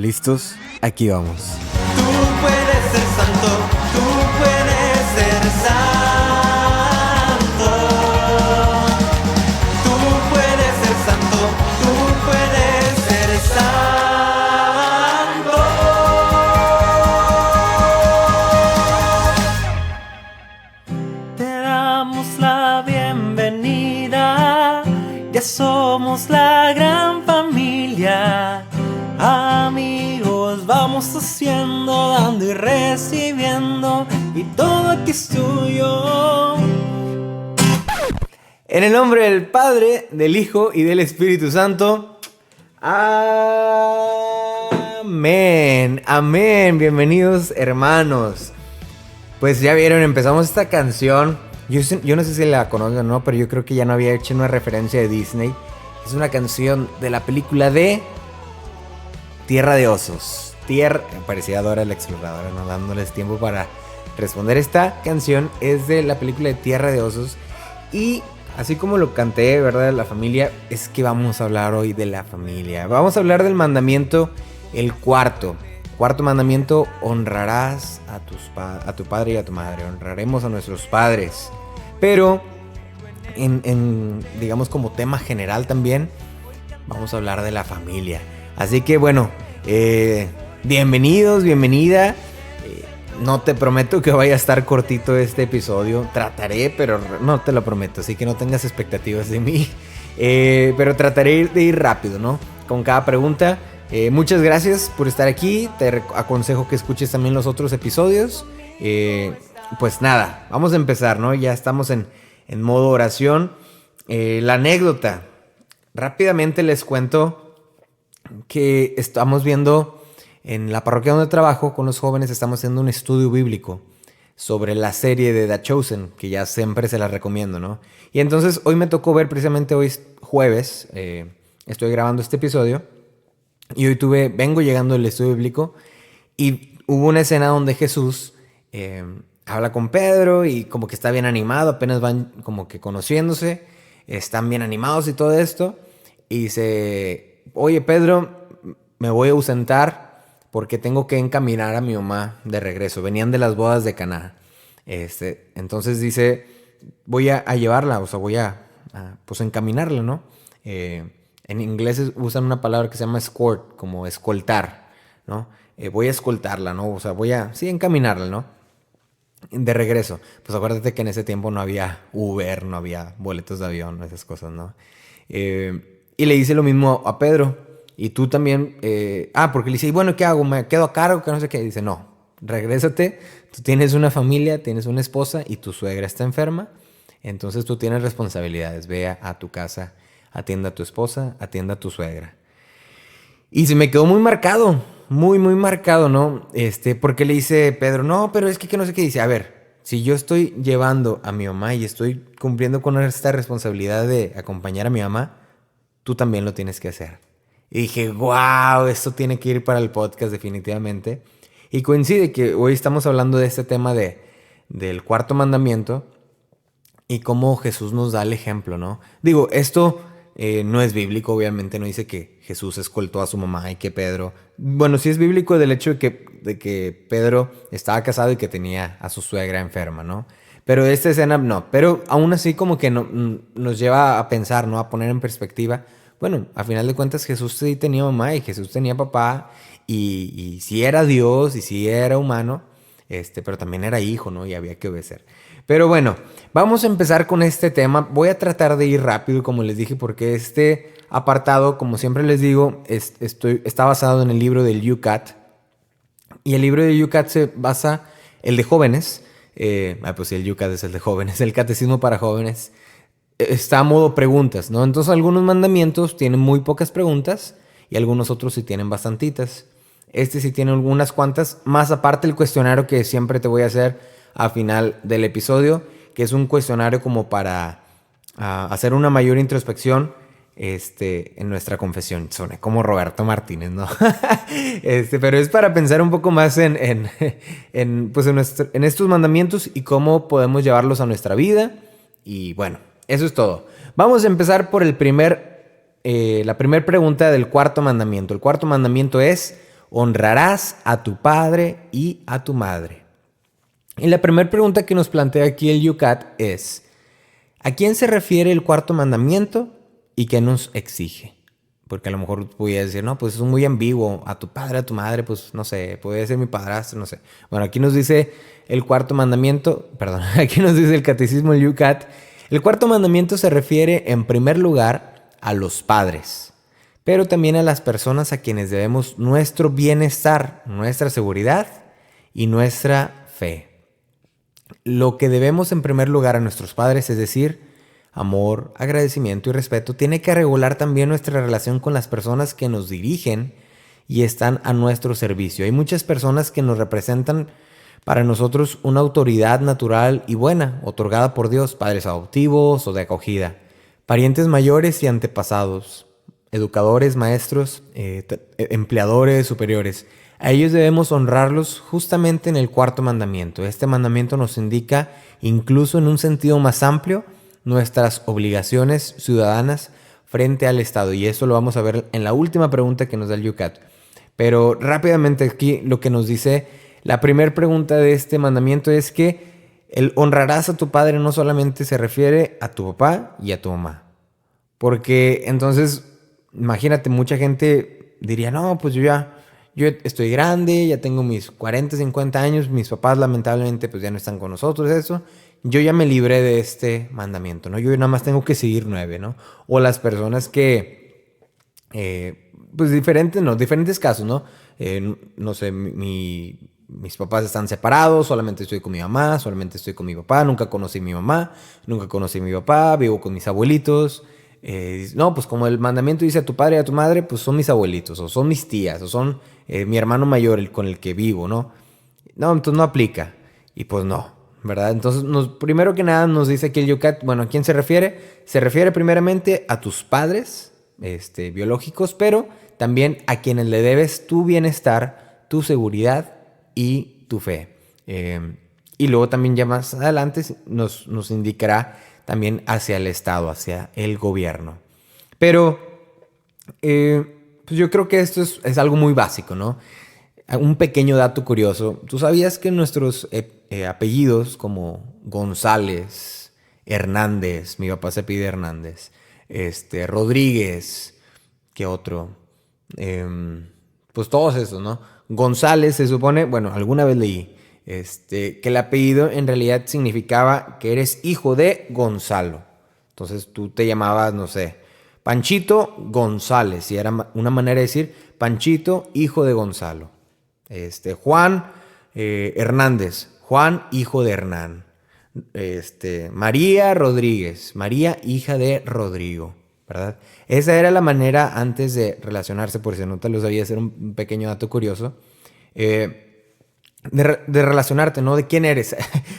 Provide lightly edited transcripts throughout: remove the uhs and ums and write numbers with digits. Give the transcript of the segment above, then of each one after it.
¿Listos? Aquí vamos. Tú puedes ser santo, tú puedes ser santo. Tú puedes ser santo, tú puedes ser santo. Te damos la bienvenida, ya somos la gran familia. Amigos, vamos haciendo, dando y recibiendo, y todo aquí es tuyo. En el nombre del Padre, del Hijo y del Espíritu Santo. Amén. Amén. Bienvenidos, hermanos. Pues ya vieron, empezamos esta canción. Yo no sé si la conocen o no, pero yo creo que ya no había hecho una referencia de Disney. Es una canción de la película de Tierra de Osos. Parecía Dora la Exploradora, no dándoles tiempo para responder. Esta canción es de la película de Tierra de Osos. Y así como lo canté, ¿verdad? De la familia, es que vamos a hablar hoy de la familia. Vamos a hablar del mandamiento, el cuarto mandamiento: honrarás a tu padre y a tu madre. Honraremos a nuestros padres. Pero digamos como tema general también vamos a hablar de la familia. Así que bueno, bienvenidos, bienvenida. No te prometo que vaya a estar cortito este episodio. Trataré, pero no te lo prometo. Así que no tengas expectativas de mí. Pero trataré de ir rápido, ¿no? Con cada pregunta. Muchas gracias por estar aquí. Te aconsejo que escuches también los otros episodios. Pues nada, vamos a empezar, ¿no? Ya estamos en modo oración. La anécdota. Rápidamente les cuento que estamos viendo en la parroquia donde trabajo con los jóvenes, estamos haciendo un estudio bíblico sobre la serie de The Chosen, que ya siempre se la recomiendo, ¿no? Y entonces hoy me tocó ver, precisamente hoy es jueves, estoy grabando este episodio, y hoy vengo llegando del estudio bíblico, y hubo una escena donde Jesús habla con Pedro, y como que está bien animado, apenas van como que conociéndose, están bien animados y todo esto, y dice: oye, Pedro, me voy a ausentar porque tengo que encaminar a mi mamá de regreso. Venían de las bodas de Caná. Entonces dice: voy a llevarla, o sea, voy a pues encaminarla, ¿no? En inglés usan una palabra que se llama escort, como escoltar, ¿no? Voy a escoltarla, ¿no? O sea, sí, encaminarla, ¿no? De regreso. Pues acuérdate que en ese tiempo no había Uber, no había boletos de avión, esas cosas, ¿no? Y le dice lo mismo a Pedro. Y tú también, porque le dice: y bueno, ¿qué hago? ¿Me quedo a cargo? Que no sé qué. Y dice: no, regrésate. Tú tienes una familia, tienes una esposa y tu suegra está enferma. Entonces tú tienes responsabilidades. Ve a tu casa, atienda a tu esposa, atienda a tu suegra. Y se me quedó muy marcado, muy, muy marcado, ¿no? Porque le dice Pedro: no, pero es que no sé qué. Dice: a ver, si yo estoy llevando a mi mamá y estoy cumpliendo con esta responsabilidad de acompañar a mi mamá, tú también lo tienes que hacer. Y dije: wow, esto tiene que ir para el podcast definitivamente. Y coincide que hoy estamos hablando de este tema del cuarto mandamiento y cómo Jesús nos da el ejemplo, ¿no? Digo, esto no es bíblico, obviamente no dice que Jesús escoltó a su mamá y que Pedro... Bueno, sí es bíblico del hecho de que Pedro estaba casado y que tenía a su suegra enferma, ¿no? Pero esta escena no. Pero aún así como que nos lleva a pensar, ¿no? A poner en perspectiva. Bueno, a final de cuentas Jesús sí tenía mamá y Jesús tenía papá. Y sí era Dios y sí era humano. Pero también era hijo, ¿no? Y había que obedecer. Pero bueno, vamos a empezar con este tema. Voy a tratar de ir rápido, como les dije, porque este apartado, como siempre les digo, está basado en el libro del UCAT. Y el libro de UCAT se basa, el de jóvenes, pues sí, el UCAT es el de jóvenes, el catecismo para jóvenes, está a modo preguntas, ¿no? Entonces algunos mandamientos tienen muy pocas preguntas y algunos otros sí tienen bastantitas. Sí tiene algunas cuantas, más aparte el cuestionario que siempre te voy a hacer al final del episodio, que es un cuestionario como para hacer una mayor introspección en nuestra confesión. Soné como Roberto Martínez, ¿no? Pero es para pensar un poco más en estos mandamientos y cómo podemos llevarlos a nuestra vida. Y bueno, eso es todo. Vamos a empezar por la primera pregunta del cuarto mandamiento. El cuarto mandamiento es: honrarás a tu padre y a tu madre. Y la primera pregunta que nos plantea aquí el Yucat es, ¿a quién se refiere el cuarto mandamiento y qué nos exige? Porque a lo mejor podría decir, no, pues es muy ambiguo, a tu padre, a tu madre, pues no sé, puede ser mi padrastro, no sé. Bueno, aquí nos dice el cuarto mandamiento, perdón, aquí nos dice el catecismo, el Yucat. El cuarto mandamiento se refiere en primer lugar a los padres, pero también a las personas a quienes debemos nuestro bienestar, nuestra seguridad y nuestra fe. Lo que debemos en primer lugar a nuestros padres, es decir, amor, agradecimiento y respeto, tiene que regular también nuestra relación con las personas que nos dirigen y están a nuestro servicio. Hay muchas personas que nos representan para nosotros una autoridad natural y buena, otorgada por Dios, padres adoptivos o de acogida, parientes mayores y antepasados, educadores, maestros, empleadores, superiores. A ellos debemos honrarlos justamente en el cuarto mandamiento. Este mandamiento nos indica, incluso en un sentido más amplio, nuestras obligaciones ciudadanas frente al Estado. Y eso lo vamos a ver en la última pregunta que nos da el Yucat. Pero rápidamente aquí lo que nos dice, la primera pregunta de este mandamiento es que el honrarás a tu padre no solamente se refiere a tu papá y a tu mamá. Porque entonces, imagínate, mucha gente diría, no, pues yo estoy grande, ya tengo mis 40, 50 años, mis papás lamentablemente pues ya no están con nosotros, eso. Yo ya me libré de este mandamiento, ¿no? Yo nada más tengo que seguir 9, ¿no? O las personas que, pues diferentes casos, ¿no? No sé, mis papás están separados, solamente estoy con mi mamá, solamente estoy con mi papá, nunca conocí a mi mamá, nunca conocí a mi papá, vivo con mis abuelitos. No, pues como el mandamiento dice a tu padre y a tu madre, pues son mis abuelitos, o son mis tías, o son mi hermano mayor con el que vivo, ¿no? No, entonces no aplica. Y pues no, ¿verdad? Entonces, primero que nada nos dice aquí el Yucat, bueno, ¿a quién se refiere? Se refiere primeramente a tus padres biológicos, pero también a quienes le debes tu bienestar, tu seguridad y tu fe. Y luego también ya más adelante nos indicará también hacia el Estado, hacia el gobierno. Pero pues yo creo que esto es algo muy básico, ¿no? Un pequeño dato curioso. ¿Tú sabías que nuestros apellidos como González, Hernández, mi papá se pide Hernández, Rodríguez, ¿qué otro? Pues todos esos, ¿no? González se supone, bueno, alguna vez leí, que el apellido en realidad significaba que eres hijo de Gonzalo. Entonces tú te llamabas, no sé, Panchito González, y era una manera de decir Panchito, hijo de Gonzalo. Juan Hernández, Juan, hijo de Hernán. María Rodríguez, María, hija de Rodrigo, ¿verdad? Esa era la manera antes de relacionarse, por si no te lo sabías, era un pequeño dato curioso. De relacionarte, ¿no? ¿De quién eres?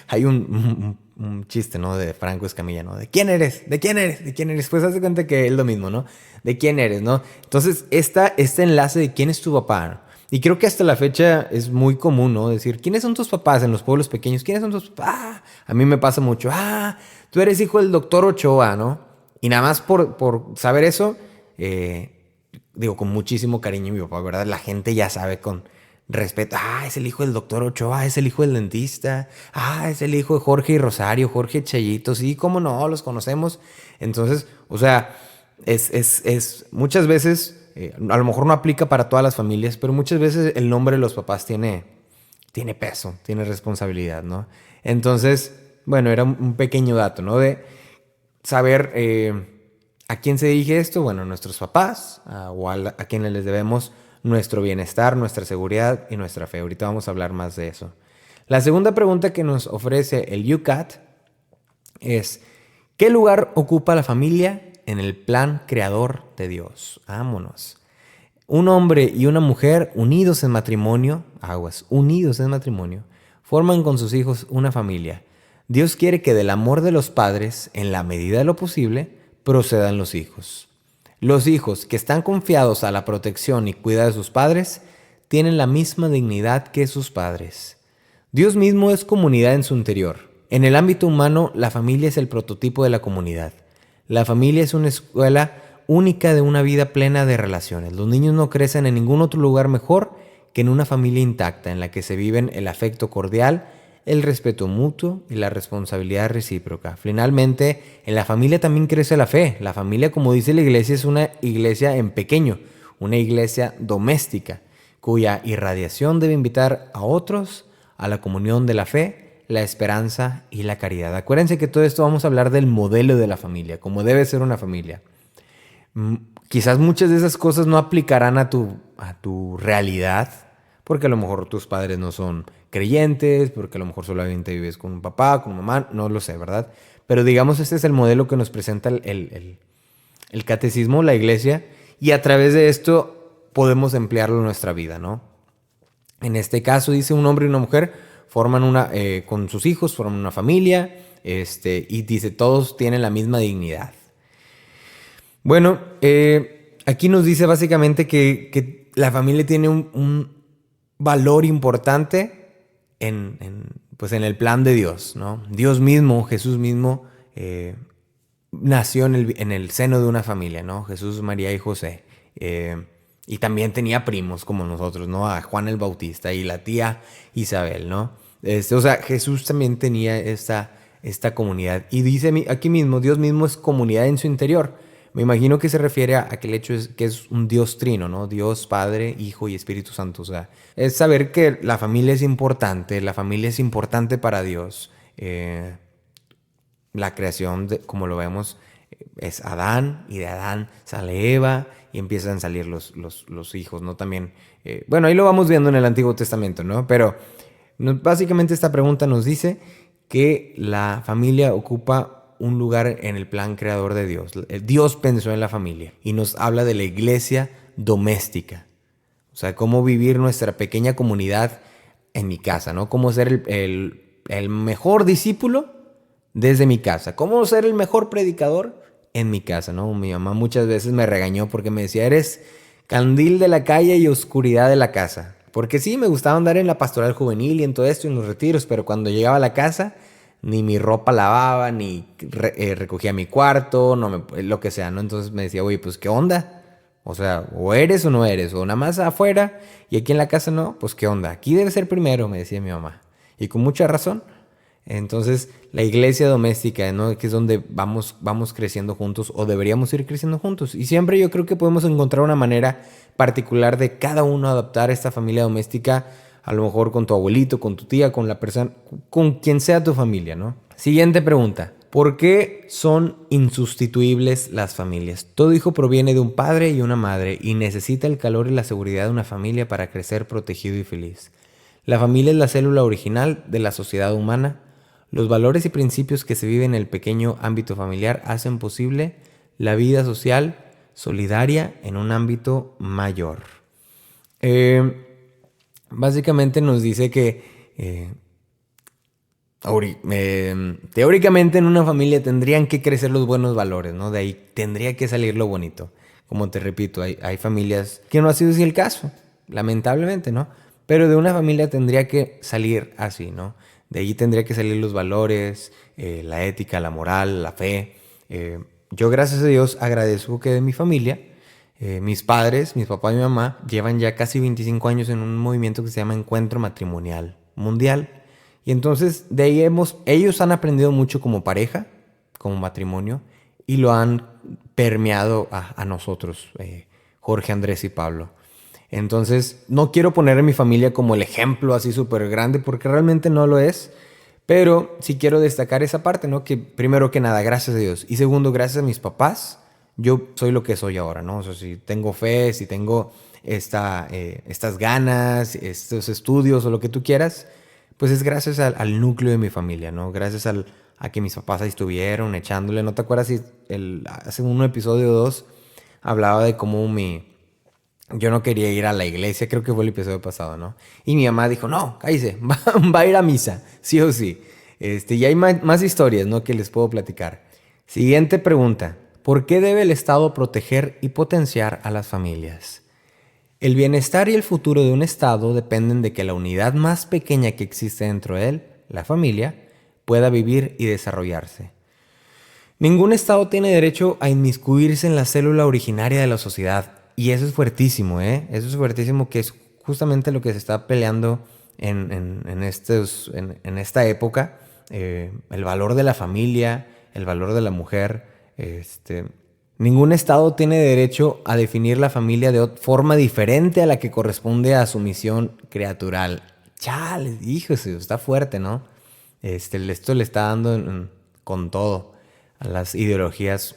Hay un chiste, ¿no? De Franco Escamilla, ¿no? ¿De quién eres? ¿De quién eres? ¿De quién eres? Pues haz de cuenta que es lo mismo, ¿no? ¿De quién eres, no? Entonces, este enlace de quién es tu papá, ¿no? Y creo que hasta la fecha es muy común, ¿no? Decir, ¿quiénes son tus papás en los pueblos pequeños? ¿Quiénes son tus papás? A mí me pasa mucho. Tú eres hijo del doctor Ochoa, ¿no? Y nada más por saber eso, digo, con muchísimo cariño mi papá, ¿verdad? La gente ya sabe con respeto. Es el hijo del doctor Ochoa, es el hijo del dentista. Es el hijo de Jorge y Rosario, Jorge Chayito. Sí, cómo no, los conocemos. Entonces, o sea, es muchas veces... a lo mejor no aplica para todas las familias, pero muchas veces el nombre de los papás tiene peso, tiene responsabilidad, ¿no? Entonces, bueno, era un pequeño dato, ¿no? De saber a quién se dirige esto, bueno, a nuestros papás, o a quienes les debemos nuestro bienestar, nuestra seguridad y nuestra fe. Ahorita vamos a hablar más de eso. La segunda pregunta que nos ofrece el Yucat es, ¿qué lugar ocupa la familia en el plan creador de Dios? Vámonos. Un hombre y una mujer unidos en matrimonio, unidos en matrimonio, forman con sus hijos una familia. Dios quiere que del amor de los padres, en la medida de lo posible, procedan los hijos. Los hijos que están confiados a la protección y cuidado de sus padres, tienen la misma dignidad que sus padres. Dios mismo es comunidad en su interior. En el ámbito humano, la familia es el prototipo de la comunidad. La familia es una escuela única de una vida plena de relaciones. Los niños no crecen en ningún otro lugar mejor que en una familia intacta en la que se viven el afecto cordial, el respeto mutuo y la responsabilidad recíproca. Finalmente, en la familia también crece la fe. La familia, como dice la iglesia, es una iglesia en pequeño, una iglesia doméstica, cuya irradiación debe invitar a otros a la comunión de la fe, la esperanza y la caridad. Acuérdense que todo esto vamos a hablar del modelo de la familia, como debe ser una familia. Quizás muchas de esas cosas no aplicarán a tu realidad, porque a lo mejor tus padres no son creyentes, porque a lo mejor solamente vives con un papá, con una mamá, no lo sé, ¿verdad? Pero digamos, este es el modelo que nos presenta el catecismo, la iglesia, y a través de esto podemos emplearlo en nuestra vida, ¿no? En este caso, dice, un hombre y una mujer forman con sus hijos, forman una familia, y dice, todos tienen la misma dignidad. Bueno, aquí nos dice básicamente que la familia tiene un valor importante pues en el plan de Dios, ¿no? Dios mismo, Jesús mismo, nació en el seno de una familia, ¿no? Jesús, María y José. Y también tenía primos como nosotros, ¿no? A Juan el Bautista y la tía Isabel, ¿no? O sea, Jesús también tenía esta comunidad. Y dice aquí mismo, Dios mismo es comunidad en su interior. Me imagino que se refiere a aquel hecho que es un Dios trino, ¿no? Dios, Padre, Hijo y Espíritu Santo. O sea, es saber que la familia es importante para Dios. La creación, como lo vemos, es Adán, y de Adán sale Eva y empiezan a salir los hijos, ¿no? También, bueno, ahí lo vamos viendo en el Antiguo Testamento, ¿no? Pero básicamente esta pregunta nos dice que la familia ocupa un lugar en el plan creador de Dios. Dios pensó en la familia y nos habla de la iglesia doméstica. O sea, cómo vivir nuestra pequeña comunidad en mi casa, ¿no? Cómo ser el mejor discípulo desde mi casa. Cómo ser el mejor predicador en mi casa, ¿no? Mi mamá muchas veces me regañó porque me decía, eres candil de la calle y oscuridad de la casa. Porque sí, me gustaba andar en la pastoral juvenil y en todo esto, en los retiros, pero cuando llegaba a la casa, ni mi ropa lavaba, ni recogía mi cuarto, lo que sea, ¿no? Entonces me decía, oye, pues, ¿qué onda? O sea, o eres o no eres, o nada más afuera y aquí en la casa no, pues, ¿qué onda? Aquí debe ser primero, me decía mi mamá. Y con mucha razón. Entonces, la iglesia doméstica, ¿no? Que es donde vamos creciendo juntos, o deberíamos ir creciendo juntos. Y siempre yo creo que podemos encontrar una manera particular de cada uno adaptar esta familia doméstica, a lo mejor con tu abuelito, con tu tía, con la persona, con quien sea tu familia, ¿no? Siguiente pregunta. ¿Por qué son insustituibles las familias? Todo hijo proviene de un padre y una madre y necesita el calor y la seguridad de una familia para crecer protegido y feliz. La familia es la célula original de la sociedad humana. Los valores y principios que se viven en el pequeño ámbito familiar hacen posible la vida social solidaria en un ámbito mayor. Básicamente nos dice que teóricamente en una familia tendrían que crecer los buenos valores, ¿no? De ahí tendría que salir lo bonito. Como te repito, hay familias que no ha sido así el caso, lamentablemente, ¿no? Pero de una familia tendría que salir así, ¿no? De ahí tendría que salir los valores, la ética, la moral, la fe. Yo, gracias a Dios, agradezco que de mi familia, mis padres, mis papás y mi mamá, llevan ya casi 25 años en un movimiento que se llama Encuentro Matrimonial Mundial. Y entonces de ahí ellos han aprendido mucho como pareja, como matrimonio, y lo han permeado a nosotros, Jorge, Andrés y Pablo. Entonces, no quiero poner a mi familia como el ejemplo así súper grande, porque realmente no lo es, pero sí quiero destacar esa parte, ¿no? Que primero que nada, gracias a Dios. Y segundo, gracias a mis papás, yo soy lo que soy ahora, ¿no? O sea, si tengo fe, si tengo estas ganas, estos estudios o lo que tú quieras, pues es gracias al núcleo de mi familia, ¿no? Gracias a que mis papás ahí estuvieron echándole. ¿No te acuerdas si hace un episodio o dos hablaba de cómo yo no quería ir a la iglesia? Creo que fue el episodio pasado, ¿no? Y mi mamá dijo, no, cállese, va a ir a misa, sí o sí. Y hay más historias, ¿no? Que les puedo platicar. Siguiente pregunta. ¿Por qué debe el Estado proteger y potenciar a las familias? El bienestar y el futuro de un Estado dependen de que la unidad más pequeña que existe dentro de él, la familia, pueda vivir y desarrollarse. Ningún Estado tiene derecho a inmiscuirse en la célula originaria de la sociedad. Y eso es fuertísimo, ¿eh? Eso es fuertísimo, que es justamente lo que se está peleando en esta época. El valor de la familia, el valor de la mujer. Ningún estado tiene derecho a definir la familia de forma diferente a la que corresponde a su misión creatural. Chale, híjole, está fuerte, ¿no? Esto le está dando con todo a las ideologías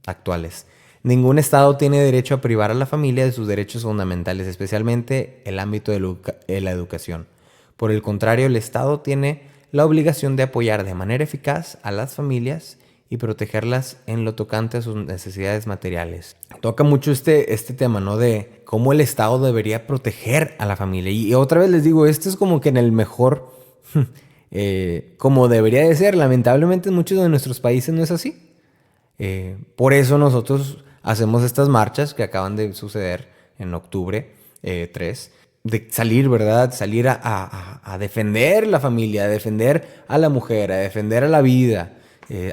actuales. Ningún estado tiene derecho a privar a la familia de sus derechos fundamentales, especialmente el ámbito de la educación. Por el contrario, el estado tiene la obligación de apoyar de manera eficaz a las familias y protegerlas en lo tocante a sus necesidades materiales. Toca mucho este tema, ¿no? De cómo el Estado debería proteger a la familia. Y otra vez les digo, esto es como que en el mejor, como debería de ser. Lamentablemente en muchos de nuestros países no es así. Por eso nosotros hacemos estas marchas que acaban de suceder en octubre 3, de salir, ¿verdad? Salir a defender la familia, a defender a la mujer, a defender a la vida,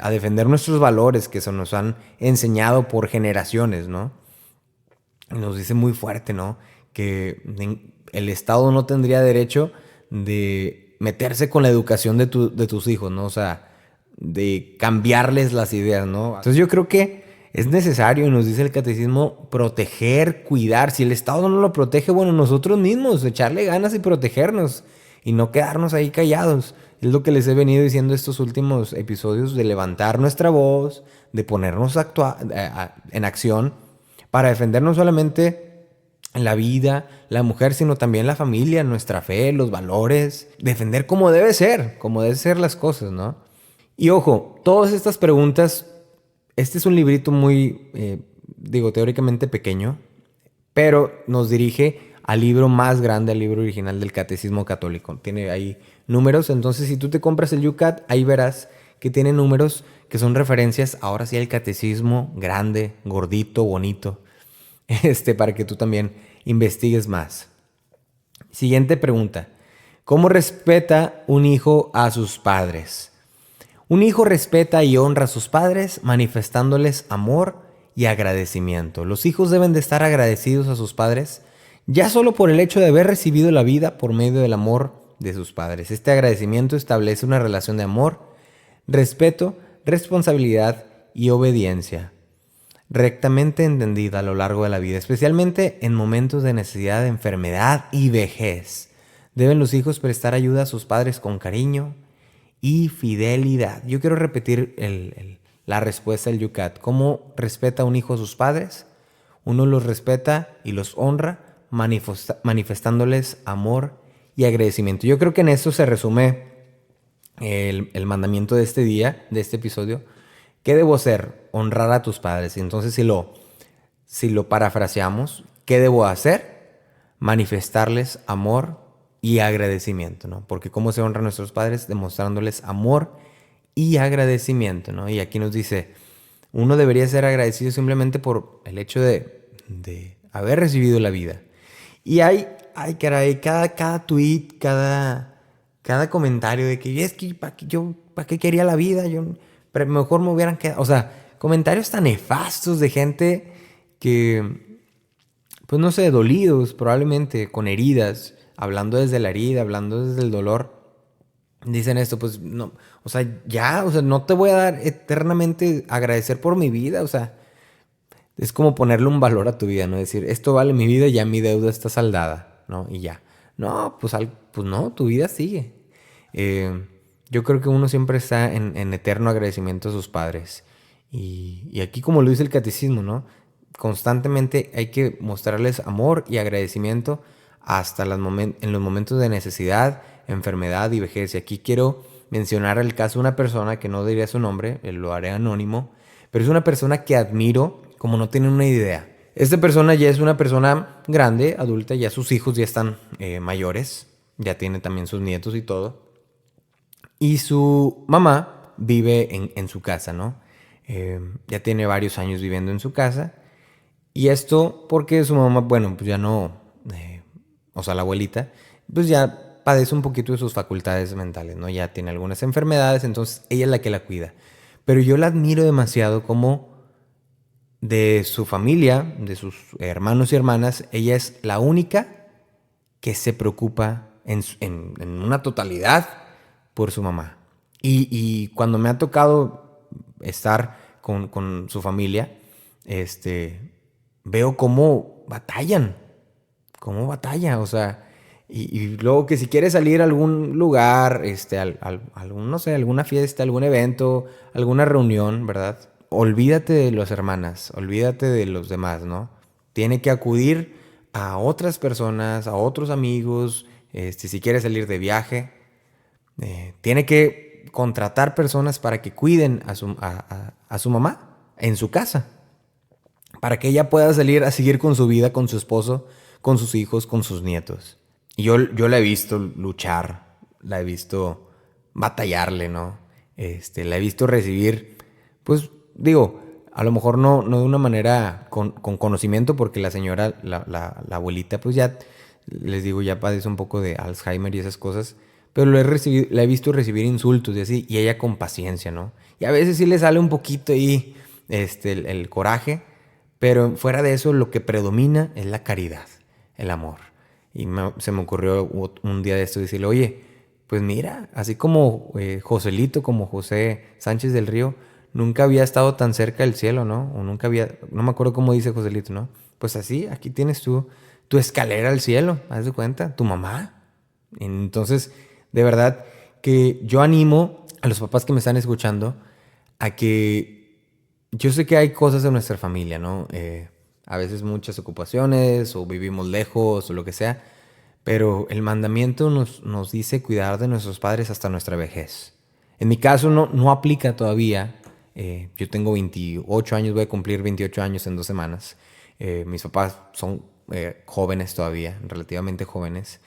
a defender nuestros valores que se nos han enseñado por generaciones, ¿no? Y nos dice muy fuerte, ¿no? Que el Estado no tendría derecho de meterse con la educación de tus hijos, ¿no? O sea, de cambiarles las ideas, ¿no? Entonces yo creo que es necesario, nos dice el catecismo, proteger, cuidar. Si el Estado no lo protege, bueno, nosotros mismos, echarle ganas y protegernos y no quedarnos ahí callados. Es lo que les he venido diciendo estos últimos episodios, de levantar nuestra voz, de ponernos en acción para defender no solamente la vida, la mujer, sino también la familia, nuestra fe, los valores, defender como deben ser las cosas, ¿no? Y ojo, todas estas preguntas, este es un librito muy, teóricamente pequeño, pero nos dirige al libro más grande, al libro original del Catecismo Católico. Tiene ahí números, entonces si tú te compras el YouCat, ahí verás que tiene números que son referencias, ahora sí, al catecismo grande, gordito, bonito, para que tú también investigues más. Siguiente pregunta. ¿Cómo respeta un hijo a sus padres? Un hijo respeta y honra a sus padres manifestándoles amor y agradecimiento. Los hijos deben de estar agradecidos a sus padres ya solo por el hecho de haber recibido la vida por medio del amor de sus padres. Este agradecimiento establece una relación de amor, respeto, responsabilidad y obediencia, rectamente entendida a lo largo de la vida, especialmente en momentos de necesidad, de enfermedad y vejez. Deben los hijos prestar ayuda a sus padres con cariño y fidelidad. Yo quiero repetir la respuesta del YouCat. ¿Cómo respeta un hijo a sus padres? Uno los respeta y los honra manifestándoles amor y agradecimiento. Yo creo que en esto se resume el mandamiento de este día, de este episodio. ¿Qué debo hacer? Honrar a tus padres. Y entonces si lo parafraseamos, ¿qué debo hacer? Manifestarles amor y agradecimiento, ¿no? Porque ¿cómo se honran a nuestros padres? Demostrándoles amor y agradecimiento, ¿no? Y aquí nos dice, uno debería ser agradecido simplemente por el hecho de haber recibido la vida. Y caray, cada tweet, cada comentario de que es que ¿para qué quería la vida? Pero mejor me hubieran quedado. O sea, comentarios tan nefastos de gente que, pues no sé, dolidos, probablemente con heridas, hablando desde la herida, hablando desde el dolor. Dicen esto, pues no, o sea, no te voy a dar eternamente agradecer por mi vida, o sea, es como ponerle un valor a tu vida, ¿no? Decir, esto vale mi vida, ya mi deuda está saldada, ¿no? Y ya. No, pues no, tu vida sigue. Yo creo que uno siempre está en eterno agradecimiento a sus padres. Y aquí, como lo dice el catecismo, ¿no? Constantemente hay que mostrarles amor y agradecimiento hasta en los momentos de necesidad, enfermedad y vejez. Y aquí quiero mencionar el caso de una persona que no diría su nombre, lo haré anónimo, pero es una persona que admiro como no tienen una idea. Esta persona ya es una persona grande, adulta, ya sus hijos ya están mayores, ya tiene también sus nietos y todo. Y su mamá vive en su casa, ¿no? Ya tiene varios años viviendo en su casa. Y esto porque su mamá, bueno, pues ya no, o sea, la abuelita, pues ya padece un poquito de sus facultades mentales, ¿no? Ya tiene algunas enfermedades, entonces ella es la que la cuida. Pero yo la admiro demasiado como de su familia, de sus hermanos y hermanas, ella es la única que se preocupa en una totalidad por su mamá. Y cuando me ha tocado estar con su familia, veo cómo batalla, o sea, y luego que si quieres salir a algún lugar, no sé, alguna fiesta, algún evento, alguna reunión, ¿verdad? Olvídate de las hermanas, olvídate de los demás, ¿no? Tiene que acudir a otras personas, a otros amigos, si quiere salir de viaje, tiene que contratar personas para que cuiden a su mamá en su casa, para que ella pueda salir a seguir con su vida, con su esposo, con sus hijos, con sus nietos. Y yo la he visto luchar, la he visto batallarle, ¿no? La he visto recibir, pues digo, a lo mejor no de una manera con conocimiento, porque la señora, la abuelita, pues ya, les digo, ya padece un poco de Alzheimer y esas cosas, pero la he visto recibir insultos y así, y ella con paciencia, ¿no? Y a veces sí le sale un poquito ahí el coraje, pero fuera de eso lo que predomina es la caridad, el amor. Y se me ocurrió un día de esto decirle, oye, pues mira, así como Joselito, como José Sánchez del Río, nunca había estado tan cerca del cielo, ¿no? O nunca había, no me acuerdo cómo dice Joselito, ¿no? Pues así, aquí tienes tu escalera al cielo, haz de cuenta, tu mamá. Entonces, de verdad que yo animo a los papás que me están escuchando a que yo sé que hay cosas en nuestra familia, ¿no? A veces muchas ocupaciones o vivimos lejos o lo que sea, pero el mandamiento nos dice cuidar de nuestros padres hasta nuestra vejez. En mi caso no aplica todavía. Yo tengo 28 años, voy a cumplir 28 años en 2 semanas. Mis papás son jóvenes todavía, relativamente jóvenes.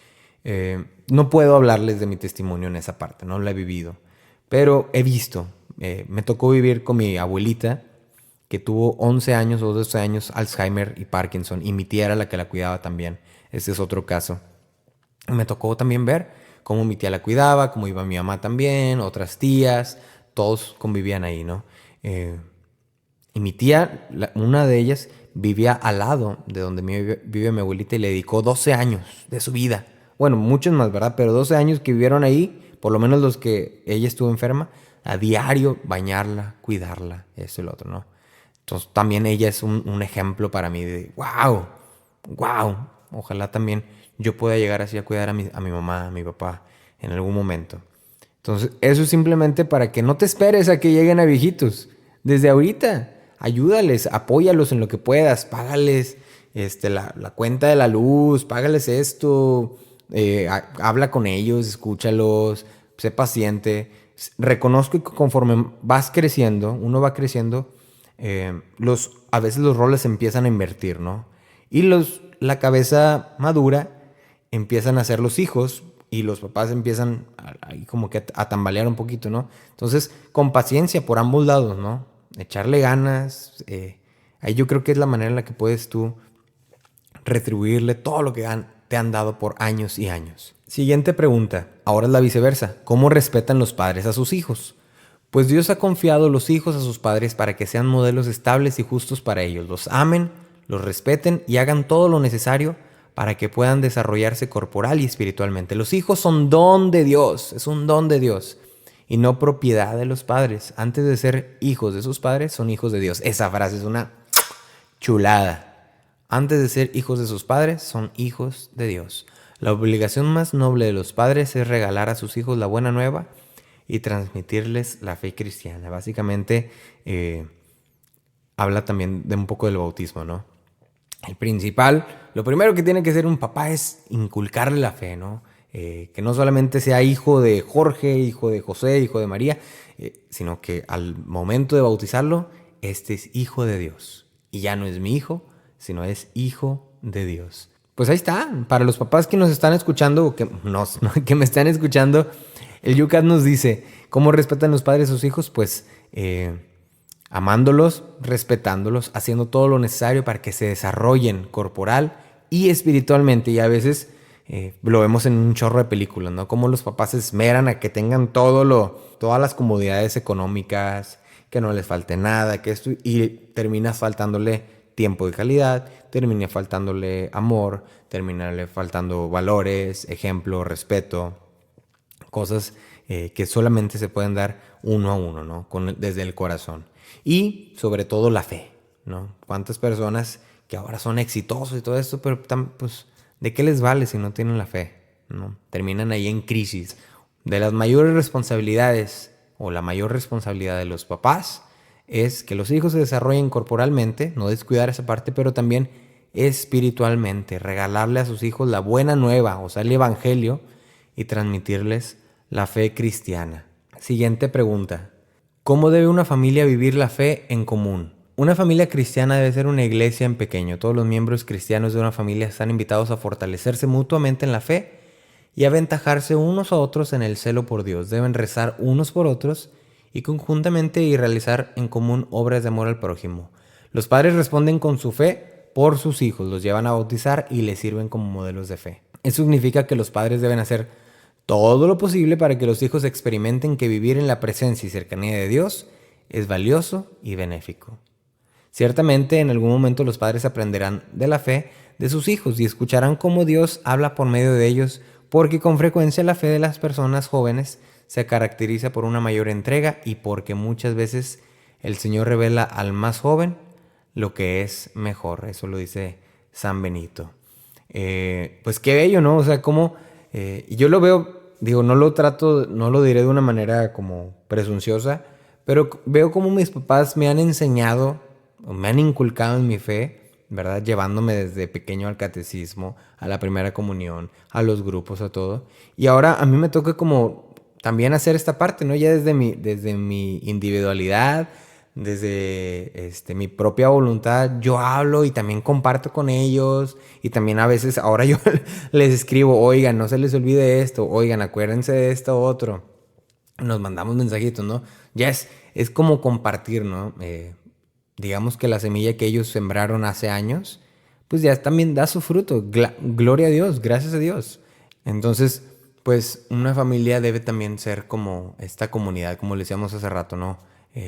No puedo hablarles de mi testimonio en esa parte, no lo he vivido, pero he visto. Me tocó vivir con mi abuelita, que tuvo 11 años o 12 años Alzheimer y Parkinson, y mi tía era la que la cuidaba también. Ese es otro caso. Me tocó también ver cómo mi tía la cuidaba, cómo iba mi mamá también, otras tías, todos convivían ahí, ¿no? Y mi tía, una de ellas, vivía al lado de donde vive mi abuelita y le dedicó 12 años de su vida. Bueno, muchos más, ¿verdad? Pero 12 años que vivieron ahí, por lo menos los que ella estuvo enferma, a diario bañarla, cuidarla, eso y lo otro, ¿no? Entonces también ella es un ejemplo para mí de wow, ojalá también yo pueda llegar así a cuidar a mi mamá, a mi papá en algún momento. Entonces eso es simplemente para que no te esperes a que lleguen a viejitos. Desde ahorita, ayúdales, apóyalos en lo que puedas, págales la cuenta de la luz, págales esto, habla con ellos, escúchalos, sé paciente. Reconozco que conforme vas creciendo, uno va creciendo, a veces los roles se empiezan a invertir, ¿no? Y la cabeza madura empiezan a ser los hijos y los papás empiezan ahí como que a tambalear un poquito, ¿no? Entonces, con paciencia por ambos lados, ¿no? Echarle ganas. Ahí yo creo que es la manera en la que puedes tú retribuirle todo lo que te han dado por años y años. Siguiente pregunta. Ahora es la viceversa. ¿Cómo respetan los padres a sus hijos? Pues Dios ha confiado los hijos a sus padres para que sean modelos estables y justos para ellos. Los amen, los respeten y hagan todo lo necesario para que puedan desarrollarse corporal y espiritualmente. Los hijos son don de Dios, es un don de Dios y no propiedad de los padres. Antes de ser hijos de sus padres, son hijos de Dios. Esa frase es una chulada. Antes de ser hijos de sus padres, son hijos de Dios. La obligación más noble de los padres es regalar a sus hijos la buena nueva y transmitirles la fe cristiana. Básicamente, habla también de un poco del bautismo, ¿no? Lo primero que tiene que hacer un papá es inculcarle la fe, ¿no? Que no solamente sea hijo de Jorge, hijo de José, hijo de María, sino que al momento de bautizarlo, este es hijo de Dios. Y ya no es mi hijo, sino es hijo de Dios. Pues ahí está. Para los papás que nos están escuchando, o que me están escuchando, el Yucat nos dice, ¿cómo respetan los padres a sus hijos? Pues amándolos, respetándolos, haciendo todo lo necesario para que se desarrollen corporal y espiritualmente. Y a veces lo vemos en un chorro de películas, ¿no? Cómo los papás se esmeran a que tengan todas las comodidades económicas, que no les falte nada, y termina faltándole tiempo de calidad, termine faltándole amor, terminarle faltando valores, ejemplo, respeto, cosas que solamente se pueden dar uno a uno, ¿no? Desde el corazón. Y sobre todo la fe, ¿no? ¿Cuántas personas que ahora son exitosos y todo esto, pero pues, ¿de qué les vale si no tienen la fe, ¿no? Terminan ahí en crisis. De las mayores responsabilidades, o la mayor responsabilidad de los papás, es que los hijos se desarrollen corporalmente, no descuidar esa parte, pero también espiritualmente, regalarle a sus hijos la buena nueva, o sea, el evangelio, y transmitirles la fe cristiana. Siguiente pregunta. ¿Cómo debe una familia vivir la fe en común? Una familia cristiana debe ser una iglesia en pequeño. Todos los miembros cristianos de una familia están invitados a fortalecerse mutuamente en la fe y aventajarse unos a otros en el celo por Dios. Deben rezar unos por otros y conjuntamente y realizar en común obras de amor al prójimo. Los padres responden con su fe por sus hijos, los llevan a bautizar y les sirven como modelos de fe. Eso significa que los padres deben hacer todo lo posible para que los hijos experimenten que vivir en la presencia y cercanía de Dios es valioso y benéfico. Ciertamente, en algún momento los padres aprenderán de la fe de sus hijos y escucharán cómo Dios habla por medio de ellos, porque con frecuencia la fe de las personas jóvenes se caracteriza por una mayor entrega y porque muchas veces el Señor revela al más joven lo que es mejor. Eso lo dice San Benito. Pues qué bello, ¿no? O sea, como yo lo veo, digo, no lo diré de una manera como presunciosa, pero veo como mis papás me han enseñado, o me han inculcado en mi fe, ¿verdad? Llevándome desde pequeño al catecismo, a la primera comunión, a los grupos, a todo. Y ahora a mí me toca como también hacer esta parte, ¿no? Ya desde mi individualidad, desde mi propia voluntad, yo hablo y también comparto con ellos. Y también a veces ahora yo les escribo, oigan, no se les olvide esto, oigan, acuérdense de esto otro. Nos mandamos mensajitos, ¿no? Ya es como compartir, ¿no? Digamos que la semilla que ellos sembraron hace años, pues ya también da su fruto. Gloria a Dios, gracias a Dios. Entonces, pues una familia debe también ser como esta comunidad, como le decíamos hace rato, ¿no?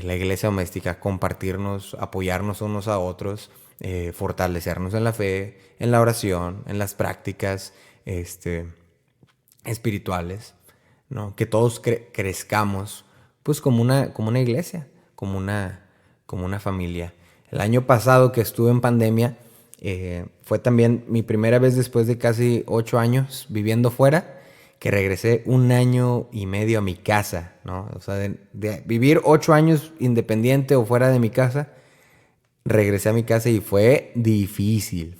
La iglesia doméstica, compartirnos, apoyarnos unos a otros, fortalecernos en la fe, en la oración, en las prácticas espirituales, ¿no? Que todos crezcamos, pues como una iglesia, como una familia. El año pasado que estuve en pandemia, fue también mi primera vez después de casi 8 años viviendo fuera, que regresé 1 año y medio a mi casa, ¿no? O sea, de vivir 8 años independiente o fuera de mi casa, regresé a mi casa y fue difícil.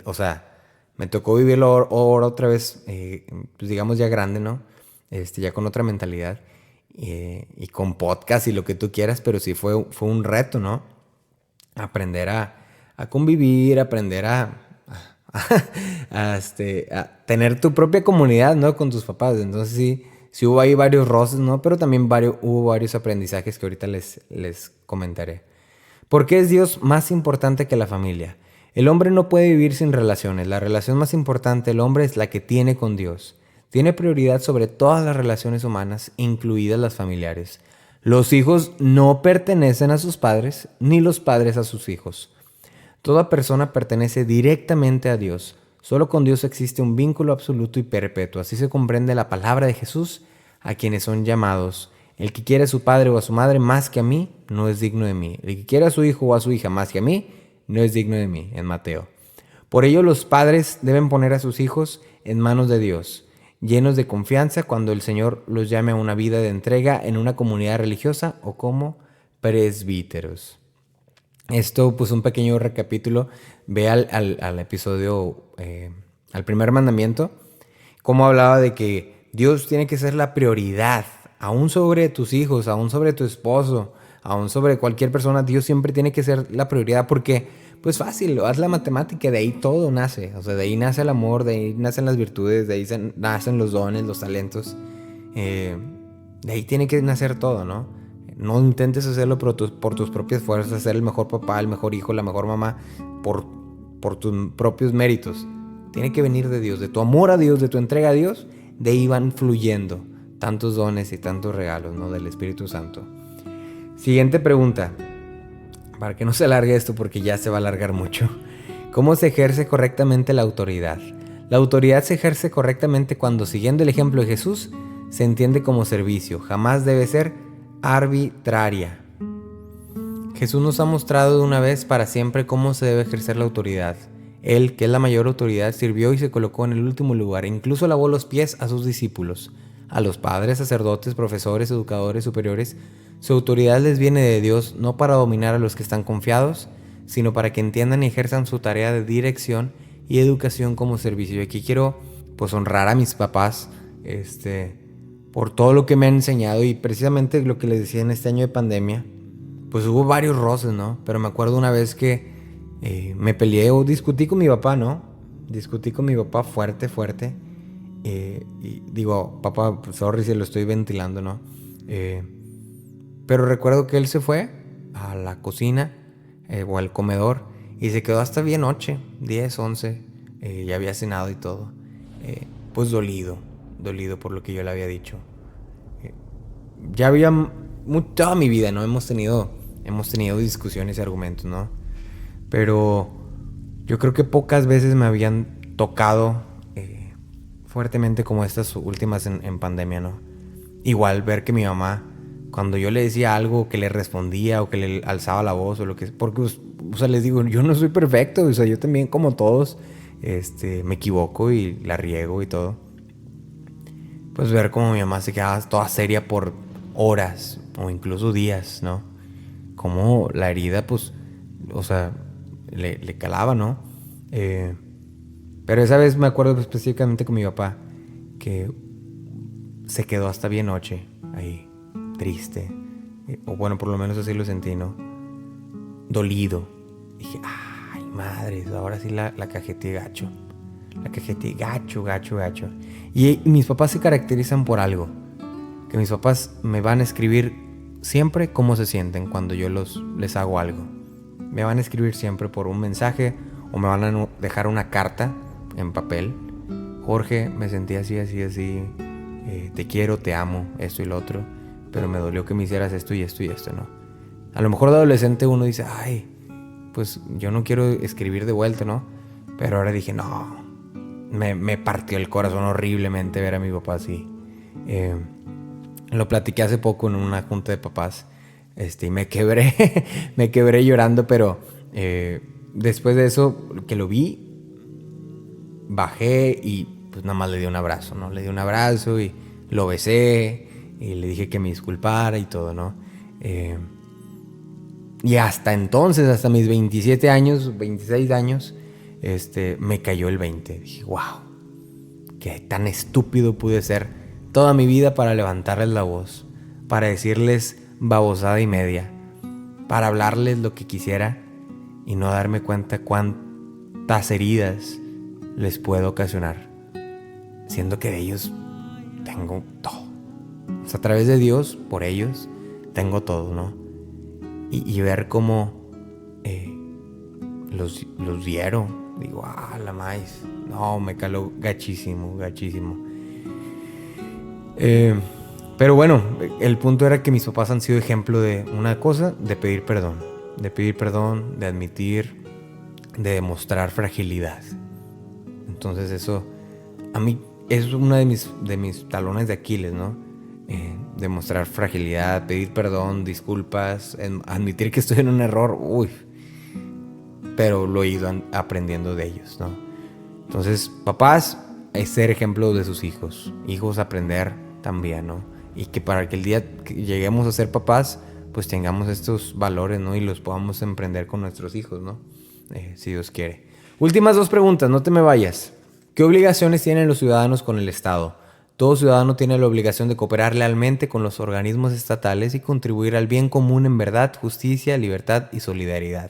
O sea, me tocó vivirlo ahora otra vez, pues digamos ya grande, ¿no? Ya con otra mentalidad. Y con podcast y lo que tú quieras, pero sí fue un reto, ¿no? Aprender a convivir, aprender a tener tu propia comunidad, ¿no? Con tus papás. Entonces sí hubo ahí varios roces, ¿no? Pero también hubo varios aprendizajes que ahorita les comentaré. ¿Por qué es Dios más importante que la familia? El hombre no puede vivir sin relaciones. La relación más importante del hombre es la que tiene con Dios. Tiene prioridad sobre todas las relaciones humanas, incluidas las familiares. Los hijos no pertenecen a sus padres, ni los padres a sus hijos. Toda persona pertenece directamente a Dios. Solo con Dios existe un vínculo absoluto y perpetuo. Así se comprende la palabra de Jesús a quienes son llamados. El que quiere a su padre o a su madre más que a mí, no es digno de mí. El que quiere a su hijo o a su hija más que a mí, no es digno de mí, en Mateo. Por ello, los padres deben poner a sus hijos en manos de Dios, llenos de confianza cuando el Señor los llame a una vida de entrega en una comunidad religiosa o como presbíteros. Esto, pues un pequeño recapítulo, ve al episodio, al primer mandamiento, cómo hablaba de que Dios tiene que ser la prioridad, aún sobre tus hijos, aún sobre tu esposo, aún sobre cualquier persona. Dios siempre tiene que ser la prioridad porque, pues fácil, haz la matemática, de ahí todo nace. O sea, de ahí nace el amor, de ahí nacen las virtudes, de ahí nacen los dones, los talentos. De ahí tiene que nacer todo, ¿no? No intentes hacerlo por tus propias fuerzas, ser el mejor papá, el mejor hijo, la mejor mamá, por tus propios méritos. Tiene que venir de Dios, de tu amor a Dios, de tu entrega a Dios. De ahí van fluyendo tantos dones y tantos regalos, ¿no? Del Espíritu Santo. Siguiente pregunta. para que no se alargue esto porque ya se va a alargar mucho. ¿Cómo se ejerce correctamente la autoridad? La autoridad se ejerce correctamente cuando, siguiendo el ejemplo de Jesús, se entiende como servicio. Jamás debe ser arbitraria. Jesús nos ha mostrado de una vez para siempre cómo se debe ejercer la autoridad. Él, que es la mayor autoridad, sirvió y se colocó en el último lugar. E incluso lavó los pies a sus discípulos, a los padres, sacerdotes, profesores, educadores superiores. Su autoridad les viene de Dios, no para dominar a los que están confiados, sino para que entiendan y ejerzan su tarea de dirección y educación como servicio. Y aquí quiero pues honrar a mis papás por todo lo que me han enseñado, y precisamente lo que les decía en este año de pandemia, pues hubo varios roces, ¿no? Pero me acuerdo una vez que me peleé o discutí con mi papá, ¿no? Discutí con mi papá fuerte. Y digo, papá, sorry si lo estoy ventilando, ¿no? Pero recuerdo que él se fue a la cocina o al comedor y se quedó hasta bien noche, 10, 11, ya había cenado y todo. Pues dolido por lo que yo le había dicho. Ya había toda mi vida, ¿no? Hemos tenido discusiones y argumentos, ¿no? Pero yo creo que pocas veces me habían tocado fuertemente como estas últimas en pandemia, ¿no? Igual ver que mi mamá, cuando yo le decía algo, que le respondía o que le alzaba la voz o lo que... Porque, o sea, les digo, yo no soy perfecto, o sea, yo también como todos me equivoco y la riego y todo. Pues ver cómo mi mamá se quedaba toda seria por horas o incluso días, ¿no? Como la herida, pues, o sea, le calaba, ¿no? Pero esa vez me acuerdo específicamente con mi papá, que se quedó hasta bien noche ahí, triste. O bueno, por lo menos así lo sentí, ¿no? Dolido. Dije, ay, madre, ahora sí la cajeteé gacho. La cajeteé gacho. Y mis papás se caracterizan por algo. Que mis papás me van a escribir siempre cómo se sienten cuando yo les hago algo. Me van a escribir siempre por un mensaje o me van a dejar una carta en papel. Jorge, me sentí así, te quiero, te amo, esto y lo otro, pero me dolió que me hicieras esto y esto, ¿no? A lo mejor de adolescente uno dice, ay, pues yo no quiero escribir de vuelta, ¿no? Pero ahora dije, no, me partió el corazón horriblemente ver a mi papá así. Lo platiqué hace poco en una junta de papás, y me quebré llorando, pero después de eso, que lo vi, bajé y pues nada más le di un abrazo, ¿no? Le di un abrazo y lo besé y le dije que me disculpara y todo, ¿no? Y hasta entonces, hasta mis 27 años, 26 años, me cayó el 20. Dije, wow, qué tan estúpido pude ser toda mi vida para levantarles la voz, para decirles babosada y media, para hablarles lo que quisiera y no darme cuenta cuántas heridas les puedo ocasionar, siendo que de ellos tengo todo. O sea, a través de Dios, por ellos, tengo todo, ¿no? Y ver cómo los vieron, digo, la maíz, no, me caló gachísimo. Pero bueno, el punto era que mis papás han sido ejemplo de una cosa, de pedir perdón, de admitir, de demostrar fragilidad. Entonces eso, a mí, es uno de mis talones de Aquiles, ¿no? Demostrar fragilidad, pedir perdón, disculpas, admitir que estoy en un error, pero lo he ido aprendiendo de ellos, ¿no? Entonces, papás, es ser ejemplo de sus hijos aprender también, ¿no? Y que para que el día que lleguemos a ser papás, pues tengamos estos valores, ¿no? Y los podamos emprender con nuestros hijos, ¿no? Si Dios quiere. Últimas 2 preguntas, no te me vayas. ¿Qué obligaciones tienen los ciudadanos con el Estado? Todo ciudadano tiene la obligación de cooperar lealmente con los organismos estatales y contribuir al bien común en verdad, justicia, libertad y solidaridad.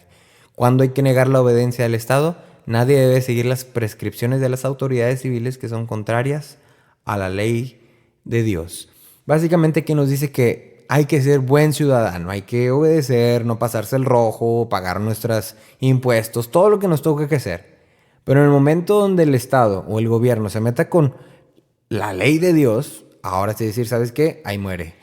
¿Cuándo hay que negar la obediencia del Estado? Nadie debe seguir las prescripciones de las autoridades civiles que son contrarias a la ley de Dios. Básicamente aquí nos dice que hay que ser buen ciudadano, hay que obedecer, no pasarse el rojo, pagar nuestros impuestos, todo lo que nos toque que hacer. Pero en el momento donde el Estado o el gobierno se meta con la ley de Dios, ahora sí decir, ¿sabes qué? Ahí muere.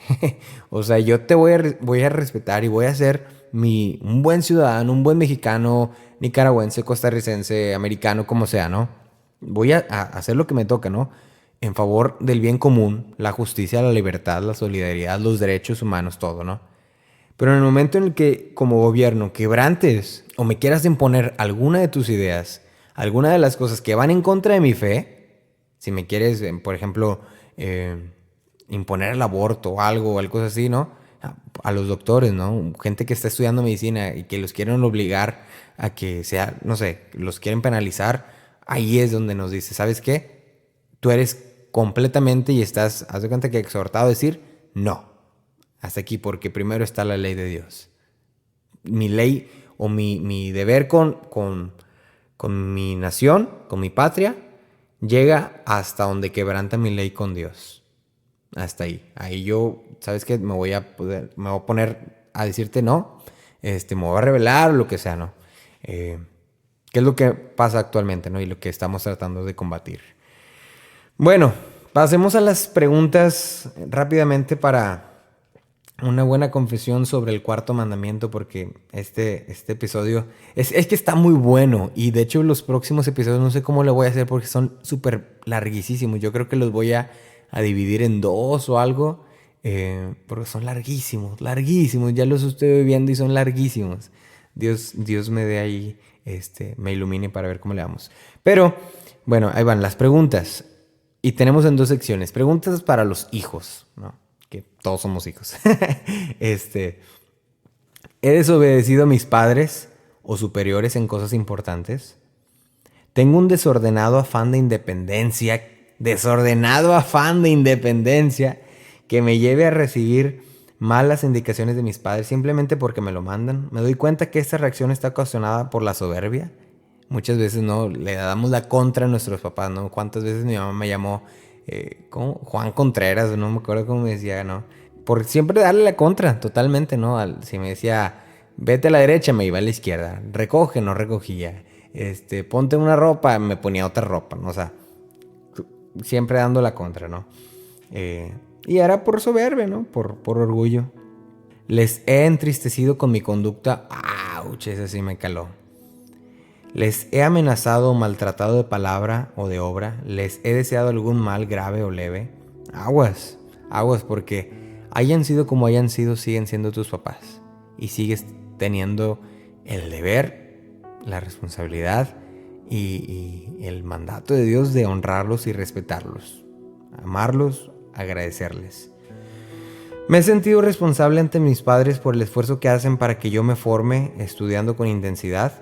O sea, yo te voy a respetar y voy a hacer un buen ciudadano, un buen mexicano, nicaragüense, costarricense, americano, como sea, ¿no? Voy a hacer lo que me toca, ¿no? En favor del bien común, la justicia, la libertad, la solidaridad, los derechos humanos, todo, ¿no? Pero en el momento en el que como gobierno quebrantes o me quieras imponer alguna de tus ideas, alguna de las cosas que van en contra de mi fe, si me quieres, por ejemplo, imponer el aborto o algo así, ¿no? A los doctores, ¿no? Gente que está estudiando medicina y que los quieren obligar a que sea, no sé, los quieren penalizar, ahí es donde nos dice, ¿sabes qué? Tú eres completamente y estás, haz de cuenta que exhortado a decir, no, hasta aquí, porque primero está la ley de Dios. Mi ley o mi deber con mi nación, con mi patria, llega hasta donde quebranta mi ley con Dios. Hasta ahí. Ahí yo, ¿sabes qué? Me voy a poner a decirte no. Me voy a rebelar o lo que sea, ¿no? ¿Qué es lo que pasa actualmente, ¿no? Y lo que estamos tratando de combatir. Bueno, pasemos a las preguntas rápidamente para una buena confesión sobre el cuarto mandamiento, porque este episodio es que está muy bueno. Y de hecho los próximos episodios no sé cómo lo voy a hacer porque son súper larguísimos. Yo creo que los voy a dividir en 2 o algo, porque son larguísimos. Ya los estoy viendo y son larguísimos. Dios me dé ahí, me ilumine para ver cómo le damos. Pero, bueno, ahí van las preguntas. Y tenemos en 2 secciones. Preguntas para los hijos, ¿no? Que todos somos hijos. ¿He desobedecido a mis padres o superiores en cosas importantes? Tengo un desordenado afán de independencia que me lleve a recibir malas indicaciones de mis padres simplemente porque me lo mandan. Me doy cuenta que esta reacción está ocasionada por la soberbia. Muchas veces no le damos la contra a nuestros papás, ¿no? ¿Cuántas veces mi mamá me llamó ¿cómo? Juan Contreras, no me acuerdo cómo me decía, ¿no? Por siempre darle la contra, totalmente, ¿no? Si me decía, vete a la derecha, me iba a la izquierda. Recoge, no recogía. Ponte una ropa, me ponía otra ropa, ¿no? O sea, siempre dando la contra, ¿no? Y era por soberbia, ¿no? Por orgullo. Les he entristecido con mi conducta. ¡Auch! Esa sí me caló. Les he amenazado o maltratado de palabra o de obra. Les he deseado algún mal grave o leve. Aguas, porque hayan sido como hayan sido, siguen siendo tus papás. Y sigues teniendo el deber, la responsabilidad y el mandato de Dios de honrarlos y respetarlos. Amarlos, agradecerles. Me he sentido responsable ante mis padres por el esfuerzo que hacen para que yo me forme estudiando con intensidad.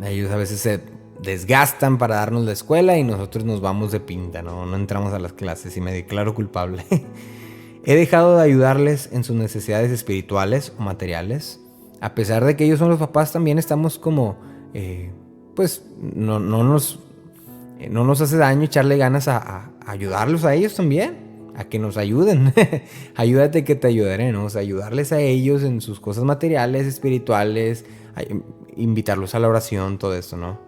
Ellos a veces se desgastan para darnos la escuela y nosotros nos vamos de pinta, no entramos a las clases y me declaro culpable. He dejado de ayudarles en sus necesidades espirituales o materiales. A pesar de que ellos son los papás, también estamos como, pues no nos hace daño echarle ganas a ayudarlos a ellos también, a que nos ayuden. Ayúdate que te ayudaré, ¿no? O sea, ayudarles a ellos en sus cosas materiales, espirituales, invitarlos a la oración, todo esto, ¿no?